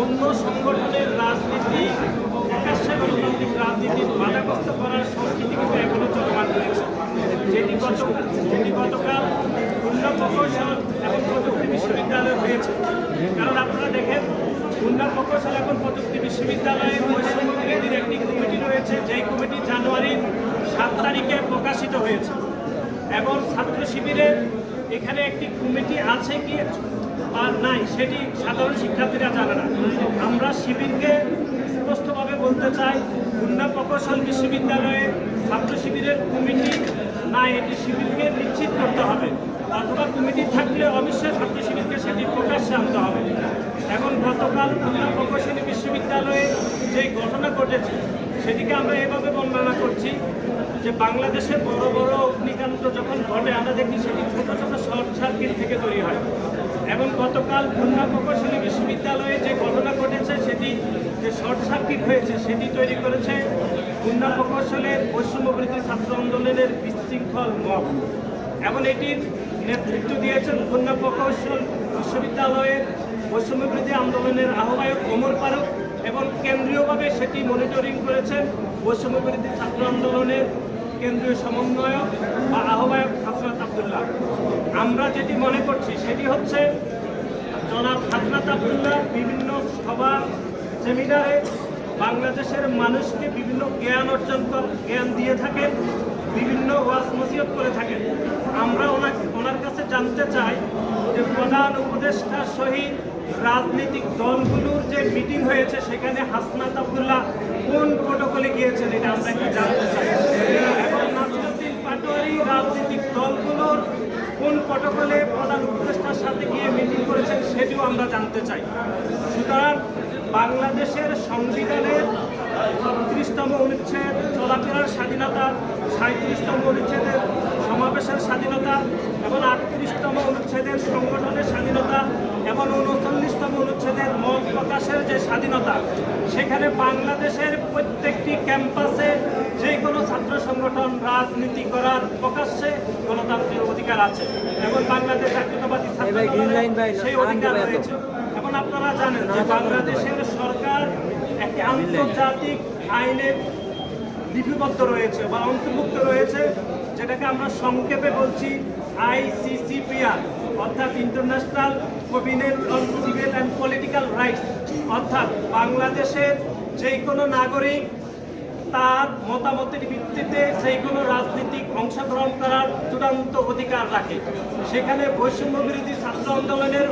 অন্য সংগঠনের রাজনীতি, প্রকাশ্যে গণতান্ত্রিক রাজনীতির বাধাগ্রস্ত করার সংস্কৃতি কিন্তু এখনো চলমান রয়েছে, যেটি গতকাল খুলনা প্রকৌশল এবং প্রযুক্তি বিশ্ববিদ্যালয় হয়েছে। কারণ আপনারা দেখেন, খুলনা প্রকৌশল এবং প্রযুক্তি বিশ্ববিদ্যালয়ে বৈষম্য বিরোধীর একটি কমিটি রয়েছে, যেই কমিটি জানুয়ারির 7 তারিখে প্রকাশিত হয়েছে। এবং ছাত্র শিবিরের এখানে একটি কমিটি আছে কি আর নাই সেটি সাধারণ শিক্ষার্থীরা জানে না। আমরা শিবিরকে স্পষ্টভাবে বলতে চাই, খুলনা প্রকৌশল বিশ্ববিদ্যালয়ে ছাত্র শিবিরের কমিটি নাই, এটি শিবিরকে নিশ্চিত করতে হবে, অথবা কমিটি থাকলে অবশ্যই ছাত্র শিবিরকে সেটি প্রকাশ্যে আনতে হবে। এবং গতকাল খুলনা প্রকৌশলী বিশ্ববিদ্যালয়ে যে ঘটনা ঘটেছে সেটিকে আমরা এভাবে বর্ণনা করছি যে বাংলাদেশে বড় বড় অগ্নিকাণ্ড যখন ঘটে আমরা দেখি সেটি ছোট ছোট শর্ট সার্কিট থেকে তৈরি হয়। এবং গতকাল খুলনা প্রকৌশলী বিশ্ববিদ্যালয়ে যে ঘটনা ঘটেছে সেটি যে শর্ট সার্কিট হয়েছে সেটি তৈরি করেছে খুলনা প্রকৌশলের বৈষম্যবিরোধী ছাত্র আন্দোলনের বিশৃঙ্খল মব। এবং এটির নেতৃত্ব দিয়েছেন খুলনা প্রকৌশল বিশ্ববিদ্যালয়ের বৈষম্যবিরোধী আন্দোলনের আহ্বায়ক ওমর ফারুক, এবং কেন্দ্রীয়ভাবে সেটি মনিটরিং করেছেন বৈষম্যবিরোধী ছাত্র আন্দোলনের কেন্দ্রীয় সমন্বয়ক বা আহ্বায়ক হাসনাত আবদুল্লাহ। আমরা যেটি মনে করছি সেটি হচ্ছে, জনাব হাসনাত আবদুল্লাহ বিভিন্ন সভা সেমিনারে বাংলাদেশের মানুষকে বিভিন্ন জ্ঞান দিয়ে থাকেন, বিভিন্ন ওয়াজ নসিহত করে থাকেন। আমরা ওনার কাছে জানতে চাই যে প্রধান উপদেষ্টা সহিত রাজনৈতিক দলগুলোর যে মিটিং হয়েছে সেখানে হাসনাত আবদুল্লাহ কোন প্রটোকলে গিয়েছেন এটা আমরা একটু জানতে চাই। এবং নাসিরউদ্দিন পাটোয়ারি রাজনৈতিক দলগুলোর কোন প্রটোকলে প্রধান উপদেষ্টার সাথে গিয়ে মিটিং করেছেন সেটিও আমরা জানতে চাই। সুতরাং বাংলাদেশের সংবিধানের ৩৬তম অনুচ্ছেদ চলাফেরার স্বাধীনতা, ৩৭তম অনুচ্ছেদের সমাবেশের স্বাধীনতা, এবং ৩৮তম অনুচ্ছেদের সংগঠনের স্বাধীনতা, এবং ৩৯তম অনুচ্ছেদের মত প্রকাশের যে স্বাধীনতা, সেখানে বাংলাদেশের প্রত্যেকটি ক্যাম্পাসে যে কোনো ছাত্র সংগঠন রাজনীতি করার প্রকাশ্যে গণতান্ত্রিক অধিকার আছে, এবং বাংলাদেশ জাতীয়তাবাদী ছাত্র দলের সেই অধিকার রয়েছে। এবং আপনারা জানেন যে বাংলাদেশের সরকার একটি আন্তর্জাতিক আইনে লিপিবদ্ধ রয়েছে বা অন্তর্ভুক্ত রয়েছে, যেটাকে আমরা সংক্ষেপে বলছি ICCPR, অর্থাৎ international covenant on civil and political rights. অর্থাৎ বাংলাদেশের যে কোনো নাগরিক তার মতামতের ভিত্তিতে যে কোনো রাজনৈতিক অংশগ্রহণ করার চূড়ান্ত অধিকার রাখে। সেখানে বৈষম্য বিরোধী ছাত্র আন্দোলনের